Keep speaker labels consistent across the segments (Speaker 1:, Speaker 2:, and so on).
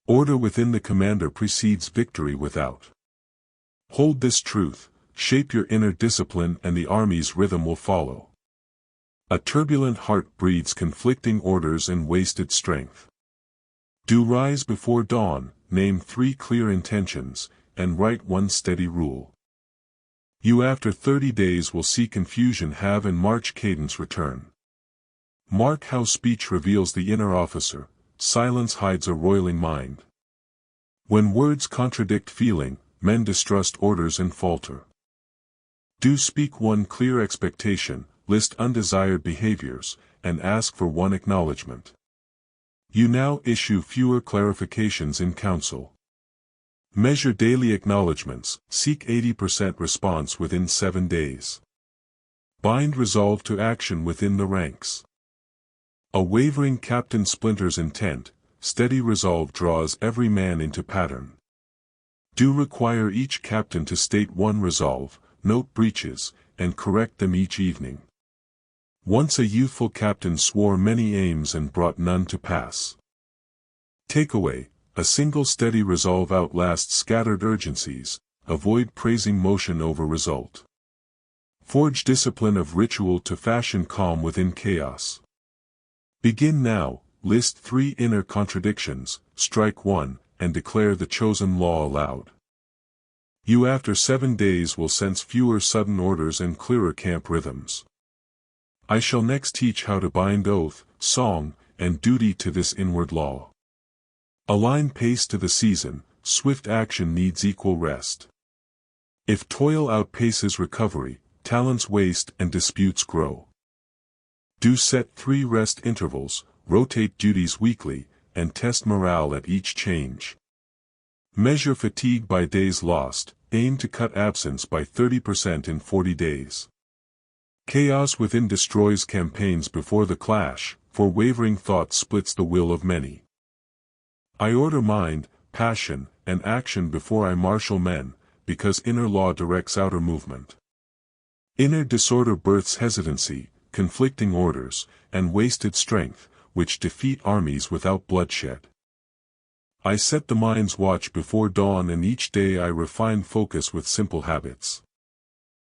Speaker 1: Order within the commander precedes victory without. Hold this truth, shape your inner discipline and the army's rhythm will follow. A turbulent heart breeds conflicting orders and wasted strength. Do rise before dawn, name 3 clear intentions, and write 1 steady rule. You after 30 days will see confusion have and march cadence return. Mark how speech reveals the inner officer, silence hides a roiling mind. When words contradict feeling, men distrust orders and falter. Do speak 1 clear expectation, list undesired behaviors, and ask for 1 acknowledgement. You now issue fewer clarifications in council. Measure daily acknowledgements, seek 80% response within 7 days. Bind resolve to action within the ranks. A wavering captain splinters intent, steady resolve draws every man into pattern. Do require each captain to state 1 resolve, note breaches, and correct them each evening. Once a youthful captain swore many aims and brought none to pass. Takeaway: a single steady resolve outlasts scattered urgencies, avoid praising motion over result. Forge discipline of ritual to fashion calm within chaos. Begin now, list 3 inner contradictions, strike 1, and declare the chosen law aloud. You after 7 days will sense fewer sudden orders and clearer camp rhythms. I shall next teach how to bind oath, song, and duty to this inward law. Align pace to the season, swift action needs equal rest. If toil outpaces recovery, talents waste and disputes grow. Do set 3 rest intervals, rotate duties weekly, and test morale at each change. Measure fatigue by days lost, aim to cut absence by 30% in 40 days. Chaos within destroys campaigns before the clash, for wavering thought splits the will of many. I order mind, passion, and action before I marshal men, because inner law directs outer movement. Inner disorder births hesitancy, conflicting orders, and wasted strength, which defeat armies without bloodshed. I set the mind's watch before dawn and each day I refine focus with simple habits.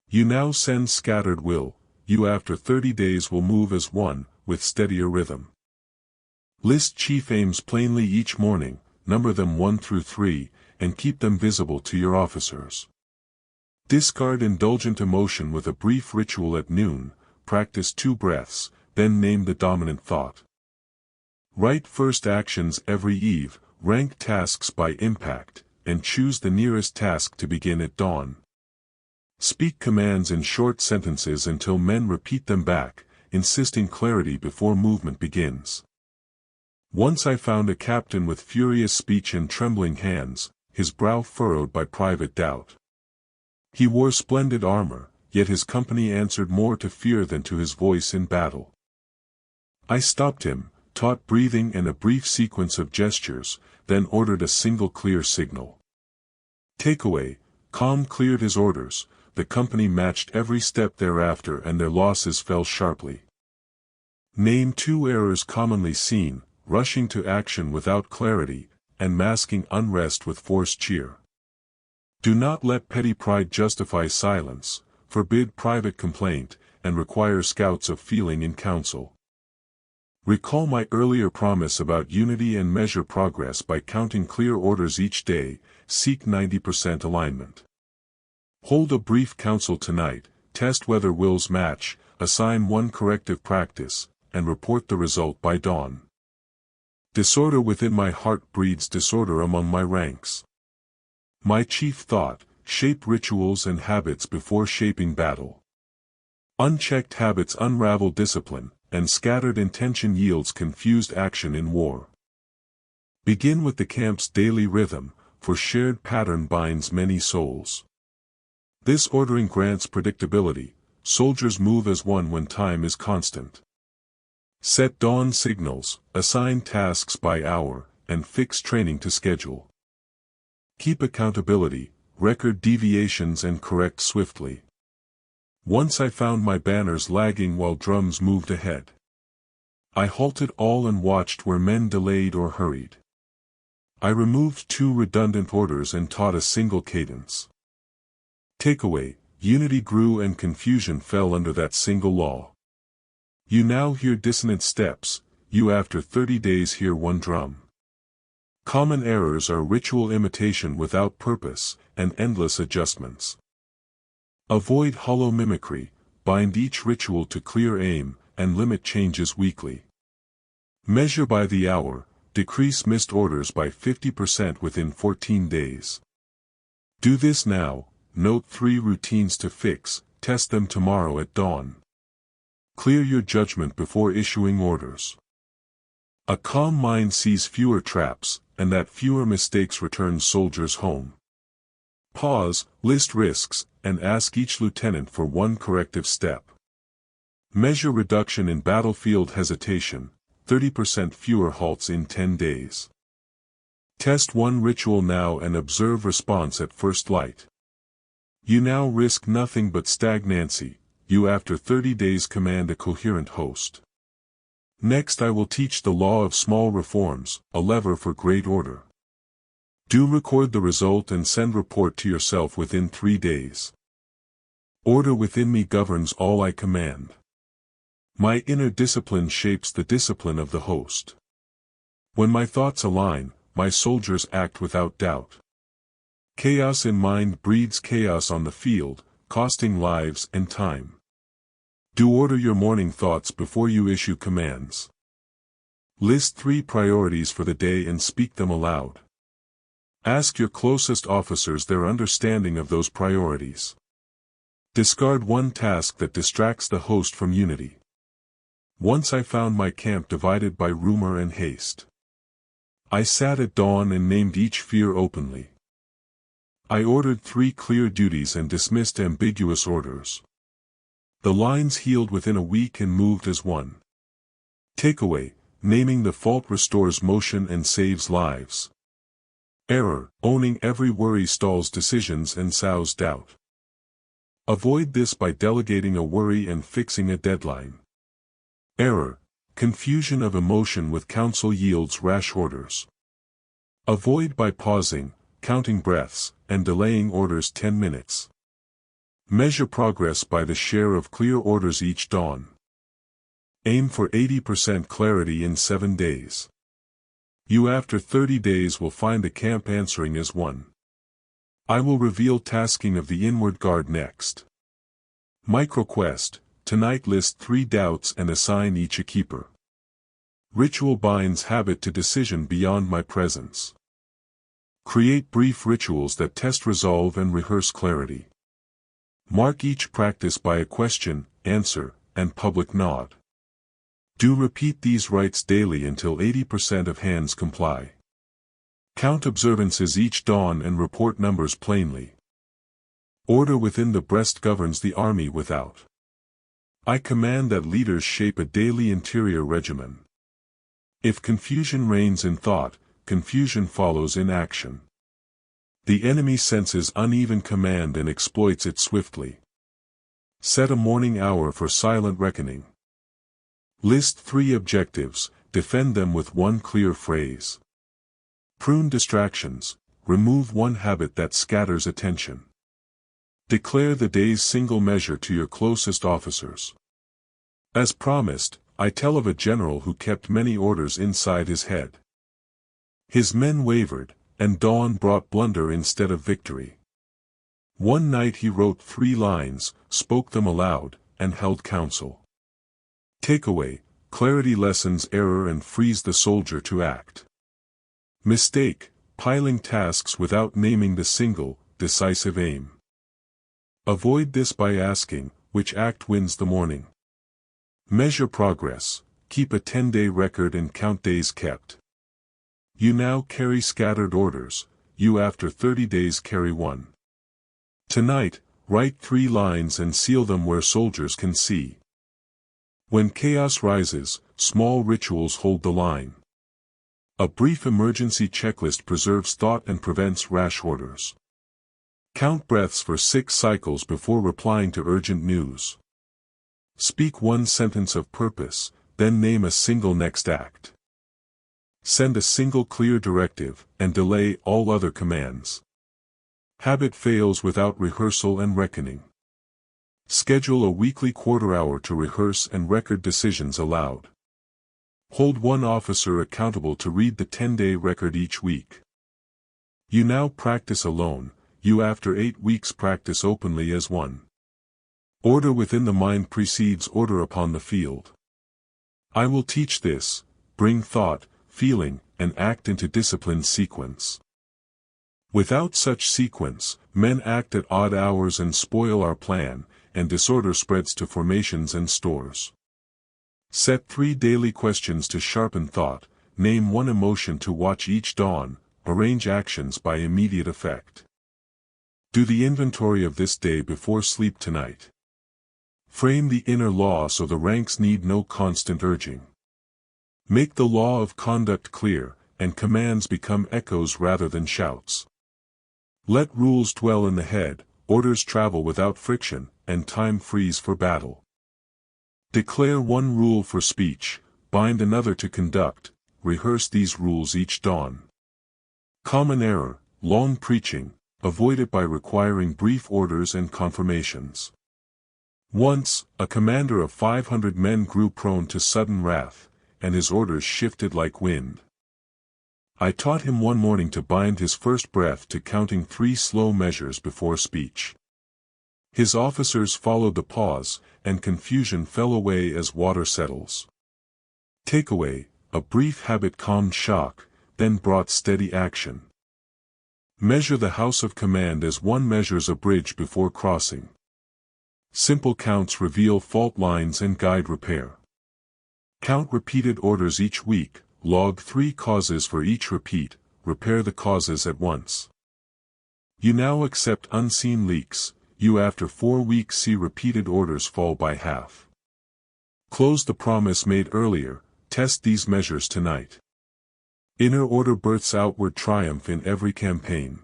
Speaker 1: You now send scattered will, you after 30 days will move as one, with steadier rhythm. List chief aims plainly each morning, number them 1 through 3, and keep them visible to your officers. Discard indulgent emotion with a brief ritual at noon, practice 2 breaths, then name the dominant thought. Write first actions every eve, rank tasks by impact, and choose the nearest task to begin at dawn. Speak commands in short sentences until men repeat them back, insisting clarity before movement begins. Once I found a captain with furious speech and trembling hands, his brow furrowed by private doubt. He wore splendid armor, yet his company answered more to fear than to his voice in battle. I stopped him, taught breathing and a brief sequence of gestures, then ordered a single clear signal. Takeaway: calm cleared his orders, the company matched every step thereafter and their losses fell sharply. Name 2 errors commonly seen: rushing to action without clarity, and masking unrest with forced cheer. Do not let petty pride justify silence, forbid private complaint, and require scouts of feeling in council. Recall my earlier promise about unity and measure progress by counting clear orders each day, seek 90% alignment. Hold a brief council tonight, test whether wills match, assign 1 corrective practice, and report the result by dawn. Disorder within my heart breeds disorder among my ranks. My chief thought: shape rituals and habits before shaping battle. Unchecked habits unravel discipline, and scattered intention yields confused action in war. Begin with the camp's daily rhythm, for shared pattern binds many souls. This ordering grants predictability, soldiers move as one when time is constant. Set dawn signals, assign tasks by hour, and fix training to schedule. Keep accountability, record deviations and correct swiftly. Once I found my banners lagging while drums moved ahead. I halted all and watched where men delayed or hurried. I removed 2 redundant orders and taught a single cadence. Takeaway: unity grew and confusion fell under that single law. You now hear dissonant steps, you after 30 days hear one drum. Common errors are ritual imitation without purpose, and endless adjustments. Avoid hollow mimicry, bind each ritual to clear aim, and limit changes weekly. Measure by the hour, decrease missed orders by 50% within 14 days. Do this now, note 3 routines to fix, test them tomorrow at dawn. Clear your judgment before issuing orders. A calm mind sees fewer traps, and that fewer mistakes return soldiers home. Pause, list risks, and ask each lieutenant for one corrective step. Measure reduction in battlefield hesitation, 30% fewer halts in 10 days. Test one ritual now and observe response at first light. You now risk nothing but stagnancy, you after 30 days command a coherent host. Next I will teach the law of small reforms, a lever for great order. Do record the result and send report to yourself within 3 days. Order within me governs all I command. My inner discipline shapes the discipline of the host. When my thoughts align, my soldiers act without doubt. Chaos in mind breeds chaos on the field, costing lives and time. Do order your morning thoughts before you issue commands. List 3 priorities for the day and speak them aloud. Ask your closest officers their understanding of those priorities. Discard one task that distracts the host from unity. Once I found my camp divided by rumor and haste. I sat at dawn and named each fear openly. I ordered 3 clear duties and dismissed ambiguous orders. The lines healed within a week and moved as one. Takeaway: naming the fault restores motion and saves lives. Error: owning every worry stalls decisions and sows doubt. Avoid this by delegating a worry and fixing a deadline. Error: confusion of emotion with counsel yields rash orders. Avoid by pausing, counting breaths, and delaying orders 10 minutes. Measure progress by the share of clear orders each dawn. Aim for 80% clarity in 7 days. You after 30 days will find the camp answering as one. I will reveal tasking of the inward guard next. MicroQuest: tonight list 3 doubts and assign each a keeper. Ritual binds habit to decision beyond my presence. Create brief rituals that test resolve and rehearse clarity. Mark each practice by a question, answer, and public nod. Do repeat these rites daily until 80% of hands comply. Count observances each dawn and report numbers plainly. Order within the breast governs the army without. I command that leaders shape a daily interior regimen. If confusion reigns in thought, confusion follows in action. The enemy senses uneven command and exploits it swiftly. Set a morning hour for silent reckoning. List 3 objectives, defend them with one clear phrase. Prune distractions, remove one habit that scatters attention. Declare the day's single measure to your closest officers. As promised, I tell of a general who kept many orders inside his head. His men wavered, and dawn brought blunder instead of victory. One night he wrote 3 lines, spoke them aloud, and held counsel. Takeaway: clarity lessens error and frees the soldier to act. Mistake: piling tasks without naming the single, decisive aim. Avoid this by asking, which act wins the morning? Measure progress, keep a 10-day record and count days kept. You now carry scattered orders, you after 30 days carry one. Tonight, write 3 lines and seal them where soldiers can see. When chaos rises, small rituals hold the line. A brief emergency checklist preserves thought and prevents rash orders. Count breaths for 6 cycles before replying to urgent news. Speak one sentence of purpose, then name a single next act. Send a single clear directive, and delay all other commands. Habit fails without rehearsal and reckoning. Schedule a weekly quarter hour to rehearse and record decisions aloud. Hold one officer accountable to read the 10-day record each week. You now practice alone, you after 8 weeks practice openly as one. Order within the mind precedes order upon the field. I will teach this, bring thought, feeling, and act into disciplined sequence. Without such sequence, men act at odd hours and spoil our plan, and disorder spreads to formations and stores. Set 3 daily questions to sharpen thought, name one emotion to watch each dawn, arrange actions by immediate effect. Do the inventory of this day before sleep tonight. Frame the inner law so the ranks need no constant urging. Make the law of conduct clear, and commands become echoes rather than shouts. Let rules dwell in the head, orders travel without friction, and time freeze for battle. Declare one rule for speech, bind another to conduct, rehearse these rules each dawn. Common error, long preaching, avoid it by requiring brief orders and confirmations. Once, a commander of 500 men grew prone to sudden wrath, and his orders shifted like wind. I taught him one morning to bind his first breath to counting 3 slow measures before speech. His officers followed the pause, and confusion fell away as water settles. Takeaway, a brief habit calmed shock, then brought steady action. Measure the house of command as one measures a bridge before crossing. Simple counts reveal fault lines and guide repair. Count repeated orders each week, log 3 causes for each repeat, repair the causes at once. You now accept unseen leaks, you after 4 weeks see repeated orders fall by half. Close the promise made earlier, test these measures tonight. Inner order births outward triumph in every campaign.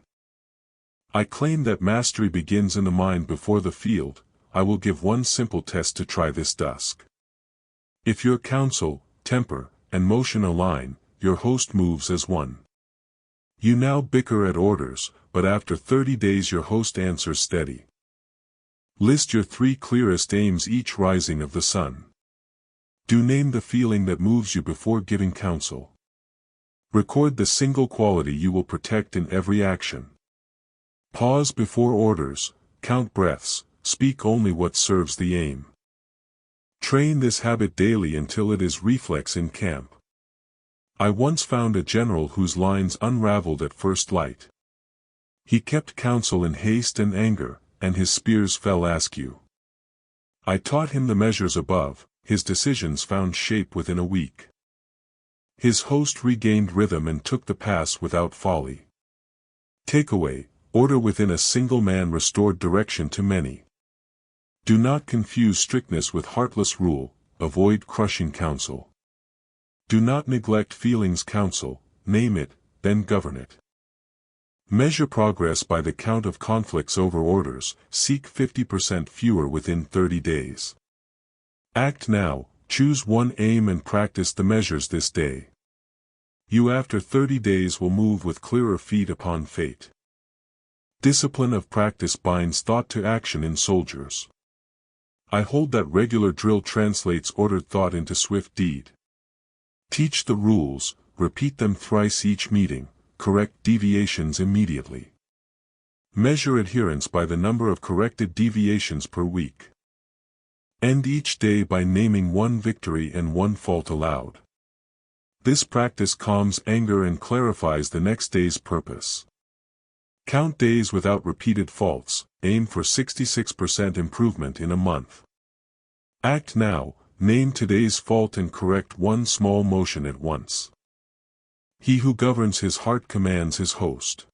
Speaker 1: I claim that mastery begins in the mind before the field. I will give one simple test to try this dusk. If your counsel, temper, and motion align, your host moves as one. You now bicker at orders, but after 30 days your host answers steady. List your 3 clearest aims each rising of the sun. Do name the feeling that moves you before giving counsel. Record the single quality you will protect in every action. Pause before orders, count breaths, speak only what serves the aim. Train this habit daily until it is reflex in camp. I once found a general whose lines unraveled at first light. He kept counsel in haste and anger, and his spears fell askew. I taught him the measures above, his decisions found shape within a week. His host regained rhythm and took the pass without folly. Takeaway, order within a single man restored direction to many. Do not confuse strictness with heartless rule, avoid crushing counsel. Do not neglect feelings counsel, name it, then govern it. Measure progress by the count of conflicts over orders, seek 50% fewer within 30 days. Act now, choose one aim and practice the measures this day. You after 30 days will move with clearer feet upon fate. Discipline of practice binds thought to action in soldiers. I hold that regular drill translates ordered thought into swift deed. Teach the rules, repeat them thrice each meeting, correct deviations immediately. Measure adherence by the number of corrected deviations per week. End each day by naming one victory and one fault aloud. This practice calms anger and clarifies the next day's purpose. Count days without repeated faults, aim for 66% improvement in a month. Act now, name today's fault and correct one small motion at once. He who governs his heart commands his host.